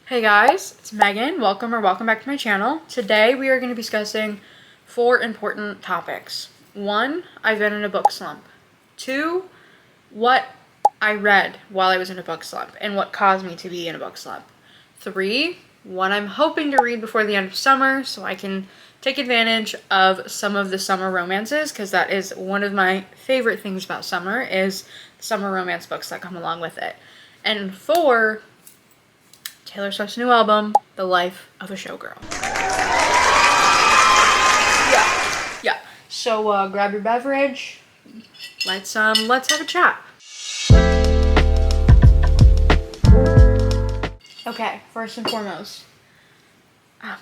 Hey guys, it's Megan. Welcome back to my channel. Today we are going to be discussing 4 important topics. 1, I've been in a book slump. 2, what I read while I was in a book slump and what caused me to be in a book slump. 3, what I'm hoping to read before the end of summer so I can take advantage of some of the summer romances, because that is one of my favorite things about summer, is summer romance books that come along with it. And 4, Taylor Swift's new album, The Life of a Showgirl. Yeah. So grab your beverage. Let's have a chat. Okay, first and foremost.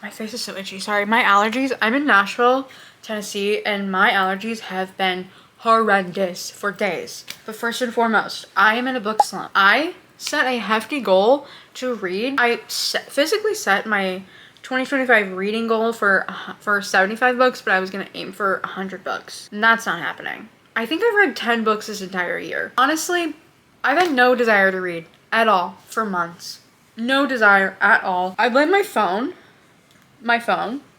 My face is so itchy. Sorry, my allergies. I'm in Nashville, Tennessee, and my allergies have been horrendous for days. But first and foremost, I am in a book slump. I set a hefty goal to read. I physically set my 2025 reading goal for 75 books, but I was gonna aim for 100 books. And that's not happening. I think I've read 10 books this entire year. Honestly, I've had no desire to read at all for months. No desire at all. I blame my phone.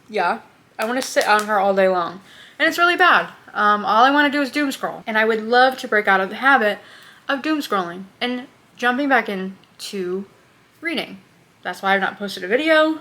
Yeah. I want to sit on her all day long. And it's really bad. All I want to do is doom scroll. And I would love to break out of the habit of doom scrolling and jumping back into reading. That's why I've not posted a video,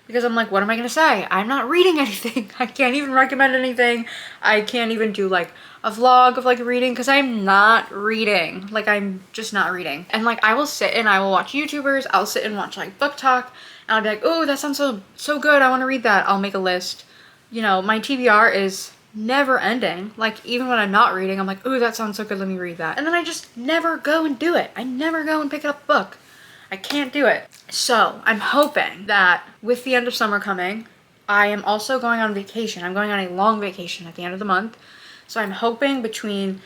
because I'm like, what am I gonna say? I'm not reading anything. I can't even recommend anything. I can't even do like a vlog of like reading, because I'm not reading. Like, I'm just not reading. And like, I will sit and I will watch YouTubers. I'll sit and watch like book talk, and I'll be like, oh, that sounds so good. I want to read that. I'll make a list. You know, my TBR is never ending. Like, even when I'm not reading, I'm like, ooh, that sounds so good, let me read that. And then I just never go and do it. I never go and pick up a book. I can't do it. So I'm hoping that with the end of summer coming, I am also going on vacation. I'm going on a long vacation at the end of the month. So I'm hoping between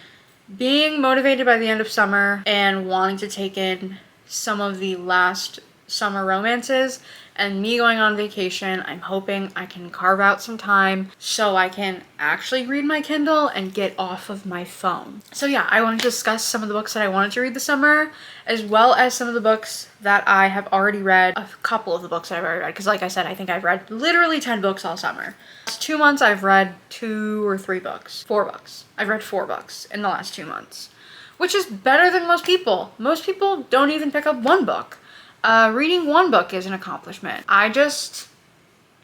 being motivated by the end of summer and wanting to take in some of the last summer romances and me going on vacation, I'm hoping I can carve out some time so I can actually read my Kindle and get off of my phone. So yeah, I want to discuss some of the books that I wanted to read this summer, as well as some of the books that I have already read. A couple of the books that I've already read, because like I said, I think I've read literally 10 books all summer. Last 2 months I've read 2 or 3 books. 4 books. I've read 4 books in the last 2 months, which is better than most people. Most people don't even pick up 1 book. Reading 1 book is an accomplishment. I just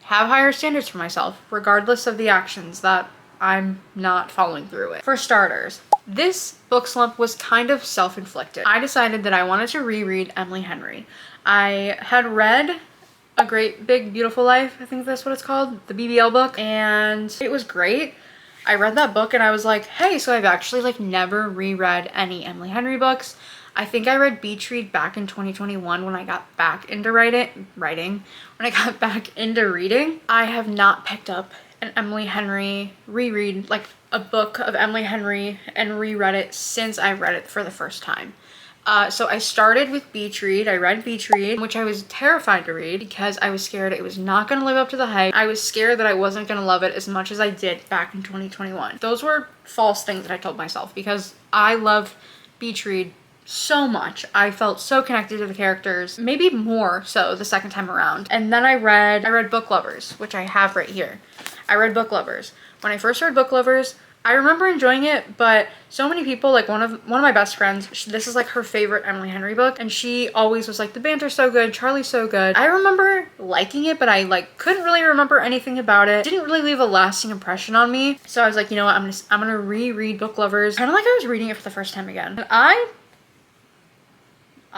have higher standards for myself, regardless of the actions that I'm not following through with. For starters, this book slump was kind of self-inflicted. I decided that I wanted to reread Emily Henry. I had read A Great Big Beautiful Life, I think that's what it's called, the BBL book, and it was great. I read that book and I was like, hey, so I've actually like never reread any Emily Henry books. I think I read Beach Read back in 2021 when I got back into reading. I have not picked up an Emily Henry reread, like a book of Emily Henry, and reread it since I read it for the first time. So I started with Beach Read. I read Beach Read, which I was terrified to read because I was scared it was not going to live up to the hype. I was scared that I wasn't going to love it as much as I did back in 2021. Those were false things that I told myself, because I loved Beach Read so much. I felt so connected to the characters, maybe more so the second time around. And then I read Book Lovers, which I have right here. I read Book Lovers. When I first read Book Lovers, I remember enjoying it, but so many people, like one of my best friends, this is like her favorite Emily Henry book, and she always was like, the banter's so good, Charlie's so good. I remember liking it, but I like couldn't really remember anything about it. Didn't really leave a lasting impression on me. So I was like, you know what, I'm gonna reread Book Lovers, kind of like I was reading it for the first time again. And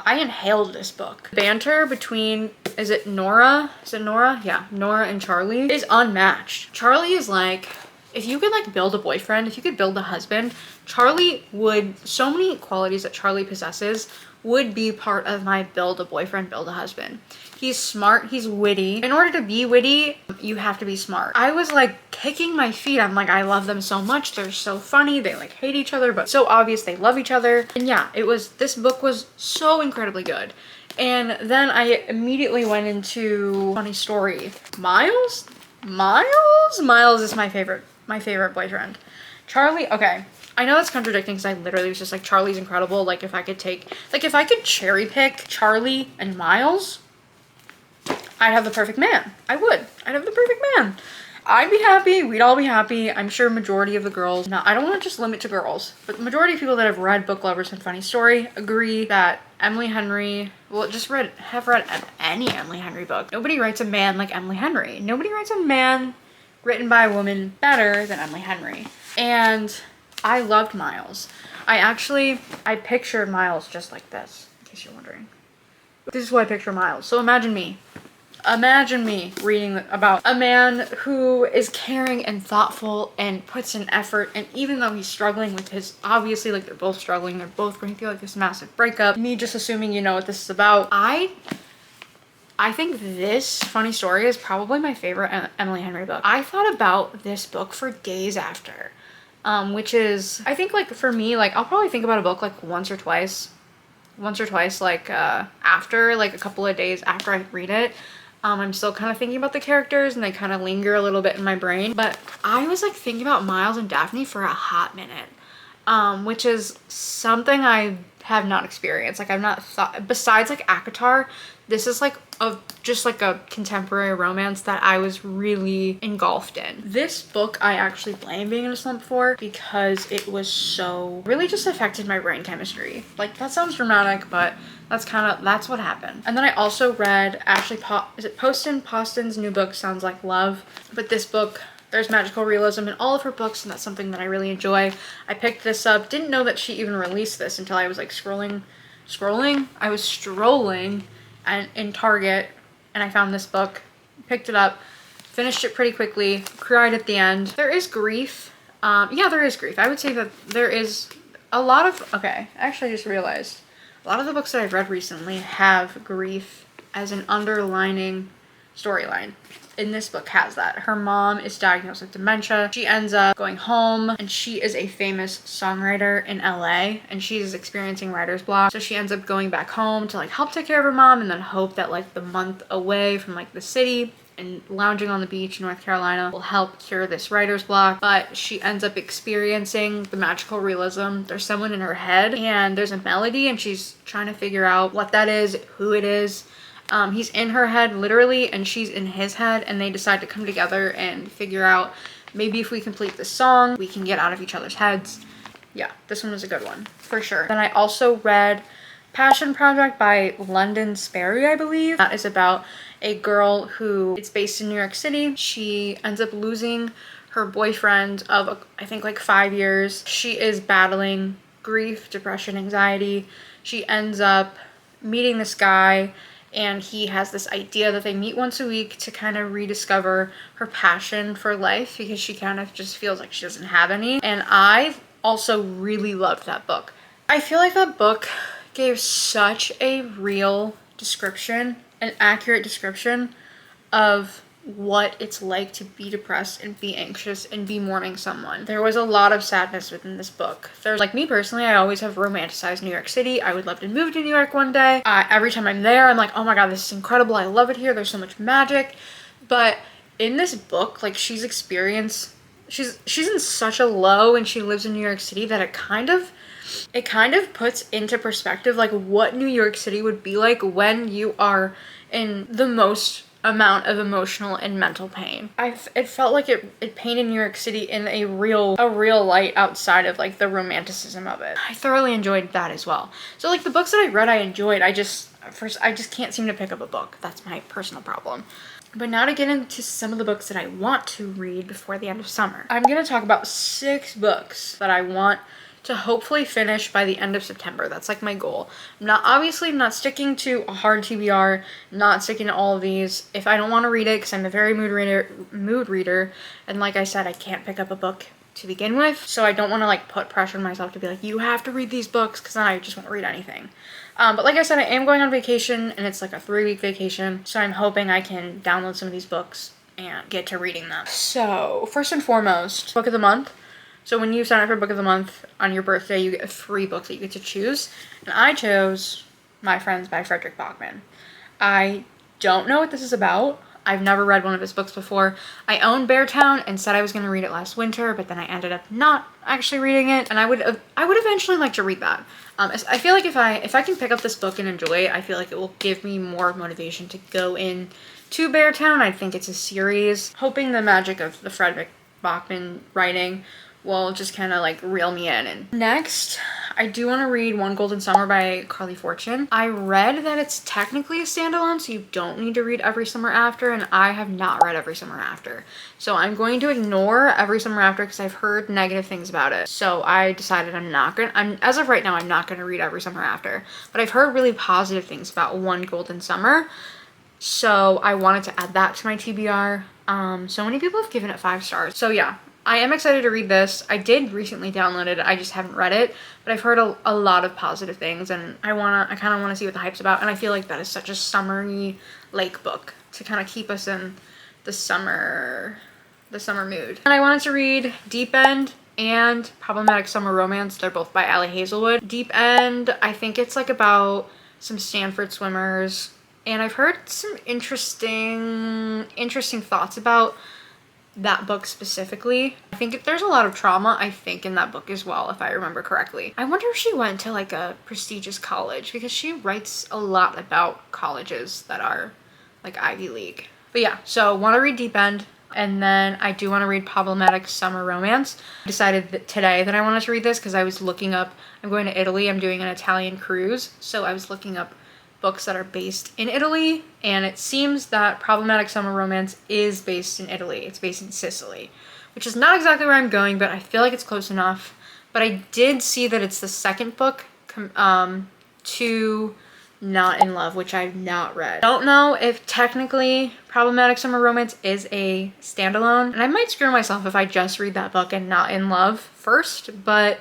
I inhaled this book. Banter between, is it Nora? Yeah, Nora and Charlie is unmatched. Charlie is like, if you could like build a boyfriend, if you could build a husband, Charlie would, so many qualities that Charlie possesses would be part of my build a boyfriend, build a husband. He's smart, he's witty. In order to be witty, you have to be smart. I was like kicking my feet. I'm like, I love them so much. They're so funny. They like hate each other, but so obvious they love each other. And yeah, this book was so incredibly good. And then I immediately went into funny story. Miles is my favorite boyfriend. Charlie, okay. I know that's contradicting because I literally was just like, Charlie's incredible. Like if I could cherry pick Charlie and Miles, I'd have the perfect man. I would. I'd have the perfect man. I'd be happy. We'd all be happy. I'm sure majority of the girls, now I don't want to just limit to girls, but the majority of people that have read Book Lovers and Funny Story agree that Emily Henry, well, have read any Emily Henry book. Nobody writes a man like Emily Henry. Nobody writes a man written by a woman better than Emily Henry. And I loved Miles. I pictured Miles just like this, in case you're wondering. This is what I picture Miles. So imagine me reading about a man who is caring and thoughtful and puts in effort, and even though he's struggling with his, obviously, like, they're both struggling, they're both going through like this massive breakup, me just assuming you know what this is about. I think this Funny Story is probably my favorite Emily Henry book. I thought about this book for days after, which is, I think, like, for me, like, I'll probably think about a book like once or twice, like after, like, a couple of days after I read it. I'm still kind of thinking about the characters and they kind of linger a little bit in my brain. But I was like thinking about Miles and Daphne for a hot minute, which is something I have not experienced. Like, I've not thought, besides like ACOTAR, this is like just like a contemporary romance that I was really engulfed in. This book I actually blame being in a slump for, because it was so, really just affected my brain chemistry. Like, that sounds dramatic, but that's what happened. And then I also read Poston's new book, Sounds Like Love. But this book, there's magical realism in all of her books, and that's something that I really enjoy. I picked this up, didn't know that she even released this until I was like scrolling. I was strolling in Target, and I found this book, picked it up, finished it pretty quickly, cried at the end. There is grief. Yeah, there is grief. I would say that there is a lot of, okay, I actually just realized, a lot of the books that I've read recently have grief as an underlining storyline. And this book has that. Her mom is diagnosed with dementia. She ends up going home, and she is a famous songwriter in LA, and she's experiencing writer's block. So she ends up going back home to like help take care of her mom, and then hope that like the month away from like the city and lounging on the beach in North Carolina will help cure this writer's block. But she ends up experiencing the magical realism. There's someone in her head and there's a melody, and she's trying to figure out what that is, who it is. He's in her head literally, and she's in his head, and they decide to come together and figure out, maybe if we complete this song, we can get out of each other's heads. Yeah, this one was a good one for sure. Then I also read Passion Project by London Sperry, I believe. That is about a girl who, it's based in New York City. She ends up losing her boyfriend of, I think, like 5 years. She is battling grief, depression, anxiety. She ends up meeting this guy, and he has this idea that they meet once a week to kind of rediscover her passion for life, because she kind of just feels like she doesn't have any. And I also really loved that book. I feel like that book gave such a real description, an accurate description of what it's like to be depressed and be anxious and be mourning someone. There was a lot of sadness within this book. There's, like, me personally, I always have romanticized New York City. I would love to move to New York one day. Every time I'm there, I'm like, oh my god, this is incredible. I love it here. There's so much magic. But in this book, like, she's in such a low, and she lives in New York City, that it kind of puts into perspective like what New York City would be like when you are in the most amount of emotional and mental pain. It felt like it painted New York City in a real light outside of like the romanticism of it. I thoroughly enjoyed that as well. So like the books that I read, I enjoyed. I just can't seem to pick up a book. That's my personal problem. But now to get into some of the books that I want to read before the end of summer. I'm gonna talk about 6 books that I want to hopefully finish by the end of September. That's like my goal. I'm not sticking to a hard TBR, not sticking to all of these. If I don't want to read it, because I'm a very mood reader, and like I said, I can't pick up a book to begin with, so I don't want to like put pressure on myself to be like, you have to read these books, because then I just won't read anything. But like I said, I am going on vacation, and it's like a 3-week vacation, so I'm hoping I can download some of these books and get to reading them. So first and foremost, book of the month. So when you sign up for Book of the Month on your birthday, you get 3 books that you get to choose. And I chose My Friends by Fredrick Backman. I don't know what this is about. I've never read one of his books before. I own Beartown and said I was going to read it last winter, but then I ended up not actually reading it, and I would eventually like to read that. I feel like if I can pick up this book and enjoy it, I feel like it will give me more motivation to go in to Beartown. I think it's a series. Hoping the magic of the Fredrick Backman writing will just kind of like reel me in. And next, I do want to read One Golden Summer by Carley Fortune. I read that it's technically a standalone, so you don't need to read Every Summer After, and I have not read Every Summer After. So I'm going to ignore Every Summer After because I've heard negative things about it. So I decided as of right now, I'm not going to read Every Summer After. But I've heard really positive things about One Golden Summer. So I wanted to add that to my TBR. So many people have given it 5 stars. So yeah, I am excited to read this. I did recently download it. I just haven't read it, but I've heard a lot of positive things, and I kind of want to see what the hype's about. And I feel like that is such a summery lake book to kind of keep us in the summer mood. And I wanted to read Deep End and Problematic Summer Romance. They're both by Ali Hazelwood. Deep End, I think it's like about some Stanford swimmers, and I've heard some interesting thoughts about that book specifically. I think there's a lot of trauma, I think, in that book as well, if I remember correctly. I wonder if she went to like a prestigious college, because she writes a lot about colleges that are like Ivy League. But yeah, so want to read Deep End, and then I do want to read Problematic Summer Romance. I decided that today that I wanted to read this because I was looking up, I'm going to Italy, I'm doing an Italian cruise, so I was looking up books that are based in Italy, and it seems that Problematic Summer Romance is based in Italy. It's based in Sicily, which is not exactly where I'm going, but I feel like it's close enough. But I did see that it's the second book to Not in Love, which I've not read. Don't know if technically Problematic Summer Romance is a standalone, and I might screw myself if I just read that book and Not in Love first, but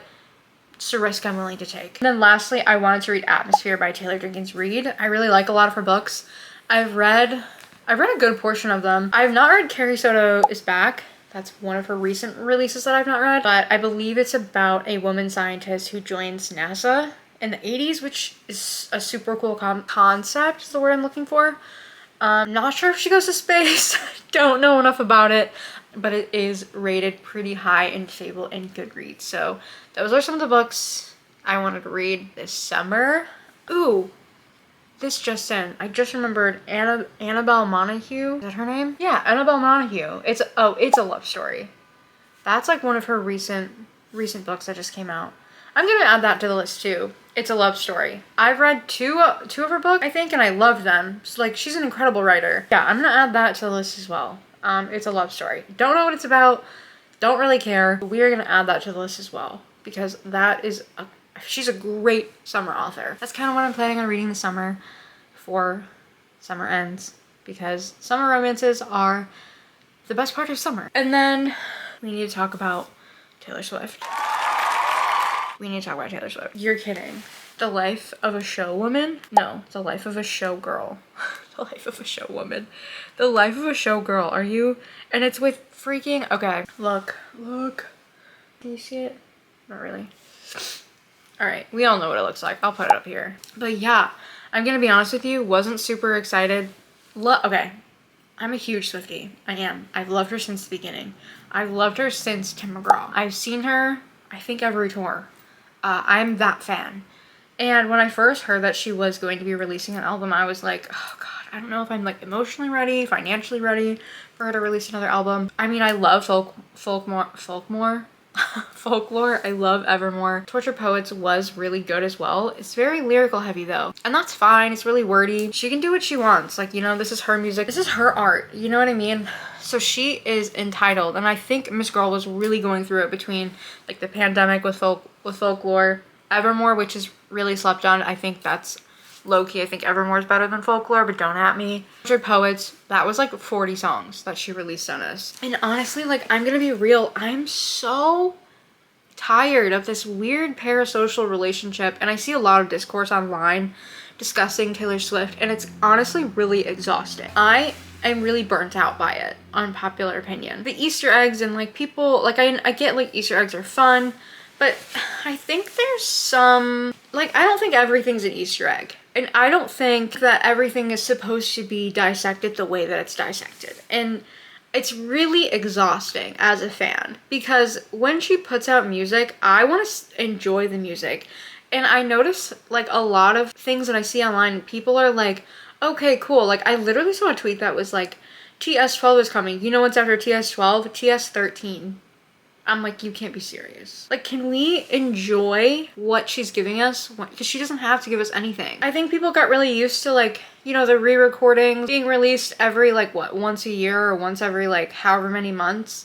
it's a risk I'm willing to take. And then lastly, I wanted to read Atmosphere by Taylor Jenkins Reid. I really like a lot of her books. I've read a good portion of them. I have not read Carrie Soto is Back. That's one of her recent releases that I've not read, but I believe it's about a woman scientist who joins NASA in the 80s, which is a super cool concept is the word I'm looking for. Not sure if she goes to space. Don't know enough about it, but it is rated pretty high in Fable and Goodreads. So those are some of the books I wanted to read this summer. Ooh, this just in. I just remembered Annabel Monaghan. Is that her name? Yeah, Annabel Monaghan. It's a love story. That's like one of her recent books that just came out. I'm gonna add that to the list too. It's a love story. I've read two of her books, I think, and I loved them. It's like, she's an incredible writer. Yeah, I'm gonna add that to the list as well. It's a love story. Don't know what it's about. Don't really care. We are gonna add that to the list as well, because that is she's a great summer author. That's kind of what I'm planning on reading this summer before summer ends, because summer romances are the best part of summer. And then we need to talk about Taylor Swift. You're kidding. The Life of a Showwoman? No, The Life of a Showgirl. The Life of a Showwoman. The Life of a Showgirl. Are you? And it's with freaking... Okay, look. Can you see it? Not really. Alright, we all know what it looks like. I'll put it up here. But yeah, I'm gonna be honest with you, wasn't super excited. Okay, I'm a huge Swiftie. I am. I've loved her since the beginning. I've loved her since Tim McGraw. I've seen her, I think, every tour. I'm that fan. And when I first heard that she was going to be releasing an album, I was like, oh god, I don't know if I'm like emotionally ready, financially ready for her to release another album. I mean, I love folklore. I love Evermore. Torture Poets was really good as well. It's very lyrical heavy though, and that's fine. It's really wordy. She can do what she wants. Like, you know, this is her music. This is her art. You know what I mean? So she is entitled, and I think Miss Girl was really going through it between like the pandemic with folklore. Evermore, which is really slept on. I think that's low-key. I think Evermore is better than Folklore, but don't at me. Tortured Poets, that was like 40 songs that she released on us. And honestly, like, I'm gonna be real, I'm so tired of this weird parasocial relationship, and I see a lot of discourse online discussing Taylor Swift, and it's honestly really exhausting. I am really burnt out by it, unpopular opinion. The Easter eggs and like people, like I get like Easter eggs are fun, but I think there's some, like, I don't think everything's an Easter egg. And I don't think that everything is supposed to be dissected the way that it's dissected. And it's really exhausting as a fan, because when she puts out music, I want to enjoy the music. And I notice like a lot of things that I see online, people are like, okay, cool. Like I literally saw a tweet that was like, TS12 is coming. You know what's after TS12? TS13. I'm like, you can't be serious. Like, can we enjoy what she's giving us? Because she doesn't have to give us anything. I think people got really used to like, you know, the re-recordings being released every like, what, once a year or once every like however many months.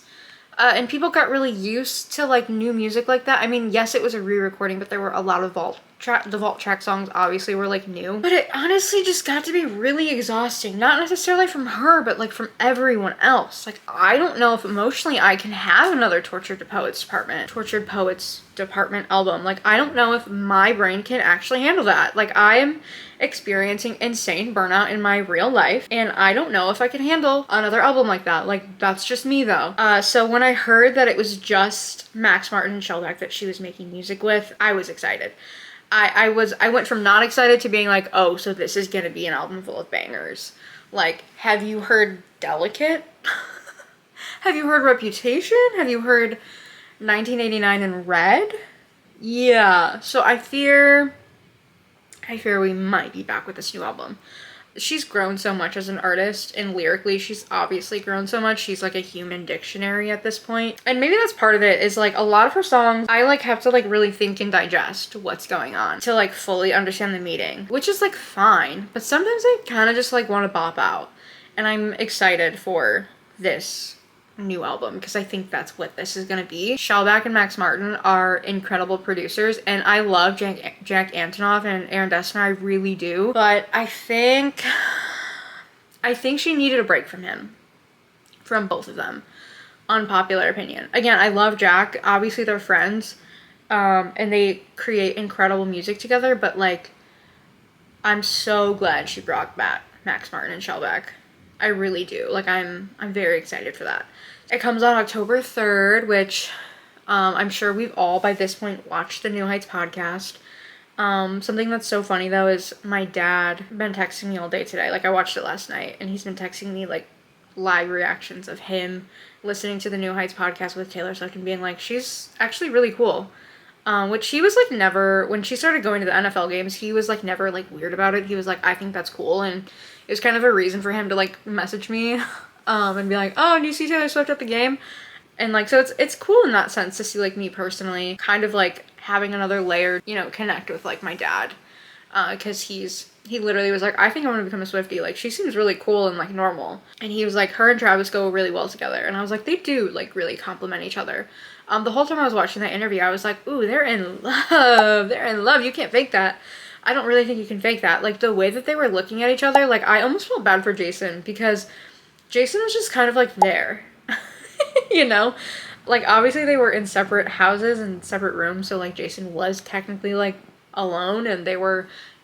And people got really used to like new music like that. I mean, yes, it was a re-recording, but there were a lot of the vault track songs obviously were like new. But it honestly just got to be really exhausting. Not necessarily from her, but like from everyone else. Like, I don't know if emotionally I can have another Tortured Poets Department album. Like, I don't know if my brain can actually handle that. Like, I am experiencing insane burnout in my real life, and I don't know if I can handle another album like that. Like, that's just me though. So when I heard that it was just Max Martin and Shellback that she was making music with, I was excited. I went from not excited to being like, oh, so this is gonna be an album full of bangers. Like, have you heard Delicate? Have you heard Reputation? Have you heard 1989 and Red? Yeah, so I fear we might be back with this new album. She's grown so much as an artist, and lyrically she's obviously grown so much. She's like a human dictionary at this point. And maybe that's part of it, is like a lot of her songs, I like have to like really think and digest what's going on to like fully understand the meaning, which is like fine. But sometimes I kind of just like want to bop out. And I'm excited for this new album because I think that's what this is gonna be. Shellback and Max Martin are incredible producers, and I love Jack Antonoff and Aaron Dessner, I really do. But I think she needed a break from both of them. Unpopular opinion. Again, I love Jack. Obviously they're friends, and they create incredible music together, but like, I'm so glad she brought back Max Martin and Shellback. I really do. Like, I'm very excited for that. It comes out October 3rd, which I'm sure we've all by this point watched the New Heights podcast. Something that's so funny though is my dad been texting me all day today. Like, I watched it last night, and he's been texting me like live reactions of him listening to the New Heights podcast with Taylor Swift and being like, she's actually really cool. Which he was like never, when she started going to the NFL games, he was like never like weird about it. He was like, I think that's cool. And it was kind of a reason for him to like message me and be like, oh, do you see Taylor Swift at the game? And like, so it's cool in that sense to see like me personally kind of like having another layer, you know, connect with like my dad. Cause he literally was like, I think I'm gonna become a Swiftie. Like, she seems really cool and like normal. And he was like, her and Travis go really well together. And I was like, they do like really complement each other. The whole time I was watching that interview, I was like, ooh, they're in love. They're in love. You can't fake that. I don't really think you can fake that. Like, the way that they were looking at each other, like, I almost felt bad for Jason because Jason was just kind of like there, you know? Like, obviously they were in separate houses and separate rooms. So like Jason was technically like alone, and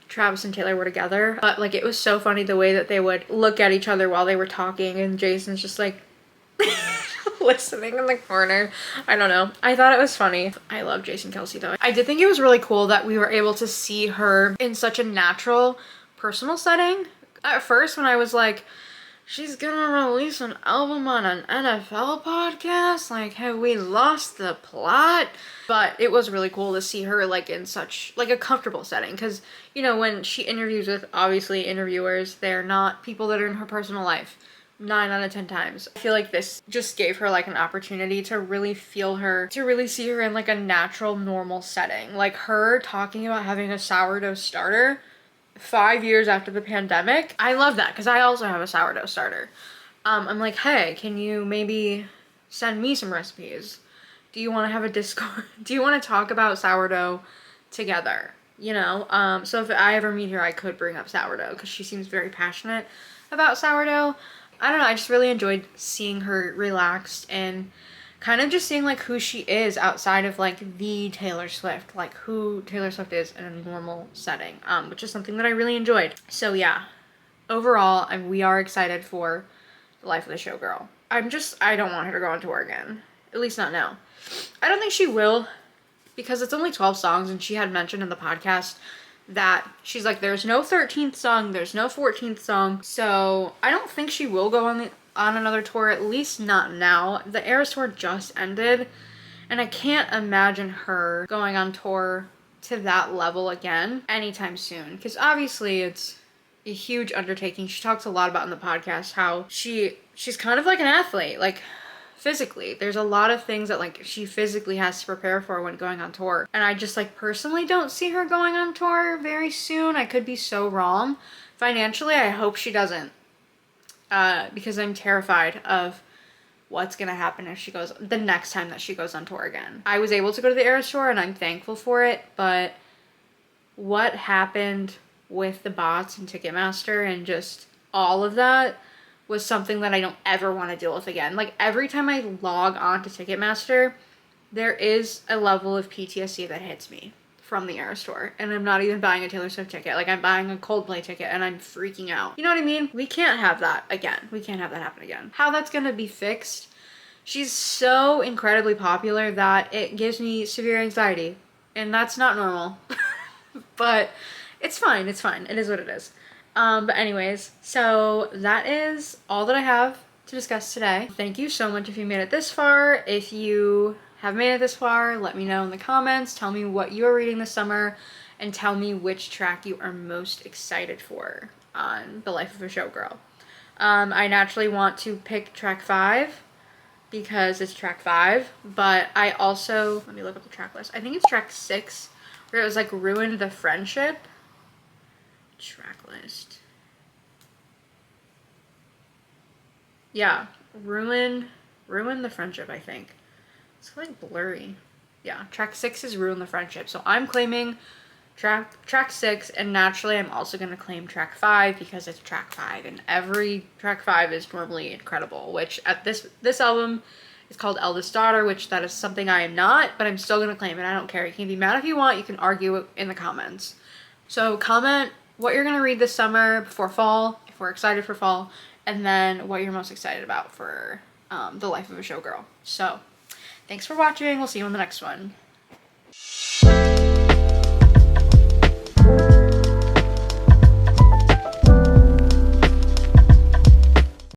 Travis and Taylor were together. But like, it was so funny the way that they would look at each other while they were talking, and Jason's just like listening in the corner. I don't know. I thought it was funny. I love Jason Kelsey though. I did think it was really cool that we were able to see her in such a natural, personal setting. At first, when I was like, she's gonna release an album on an NFL podcast, like, have we lost the plot? But it was really cool to see her like in such like a comfortable setting, because, you know, when she interviews with obviously interviewers, they're not people that are in her personal life 9 out of 10 times. I feel like this just gave her like an opportunity to really feel her, to really see her in like a natural, normal setting. Like, her talking about having a sourdough starter 5 years after the pandemic. I love that, because I also have a sourdough starter. I'm like, hey, can you maybe send me some recipes? Do you want to have a Discord? Do you want to talk about sourdough together? You know, so if I ever meet her, I could bring up sourdough, because she seems very passionate about sourdough. I don't know, I just really enjoyed seeing her relaxed and kind of just seeing like who she is outside of like the Taylor Swift, like who Taylor Swift is in a normal setting, which is something that I really enjoyed. So yeah, overall, we are excited for the life of the showgirl. I don't want her to go on tour again, at least not now. I don't think she will, because it's only 12 songs, and she had mentioned in the podcast that she's like, there's no 13th song, there's no 14th song. So I don't think she will go on another tour, at least not now. The Eras tour just ended, and I can't imagine her going on tour to that level again anytime soon, because obviously it's a huge undertaking. She talks a lot about in the podcast how she's kind of like an athlete, like physically. There's a lot of things that like she physically has to prepare for when going on tour. And I just like personally don't see her going on tour very soon. I could be so wrong. Financially, I hope she doesn't. Because I'm terrified of what's gonna happen if she goes the next time that she goes on tour again. I was able to go to the Eras tour and I'm thankful for it, but what happened with the bots and Ticketmaster and just all of that was something that I don't ever want to deal with again. Like every time I log on to Ticketmaster, there is a level of PTSD that hits me from the Eras tour. And I'm not even buying a Taylor Swift ticket. Like I'm buying a Coldplay ticket and I'm freaking out. You know what I mean? We can't have that again. We can't have that happen again. How that's gonna be fixed? She's so incredibly popular that it gives me severe anxiety. And that's not normal. But it's fine. It's fine. It is what it is. But anyways, so that is all that I have to discuss today. Thank you so much if you made it this far. If you have made it this far, let me know in the comments. Tell me what you're reading this summer and tell me which track you are most excited for on The Life of a Showgirl. I naturally want to pick track 5 because it's track 5, but I also, let me look up the track list. I think it's track 6 where it was like ruined the friendship. Track list. Yeah, ruin the friendship, I think. It's like blurry. Yeah, track 6 is ruin the friendship. So I'm claiming track 6, and naturally I'm also going to claim track 5 because it's track 5, and every track 5 is normally incredible, which at this album is called Eldest Daughter, which that is something I am not, but I'm still going to claim it. I don't care. You can be mad if you want. You can argue in the comments. So comment what you're going to read this summer before fall, if we're excited for fall, and then what you're most excited about for The Life of a Showgirl. So thanks for watching. We'll see you in the next one.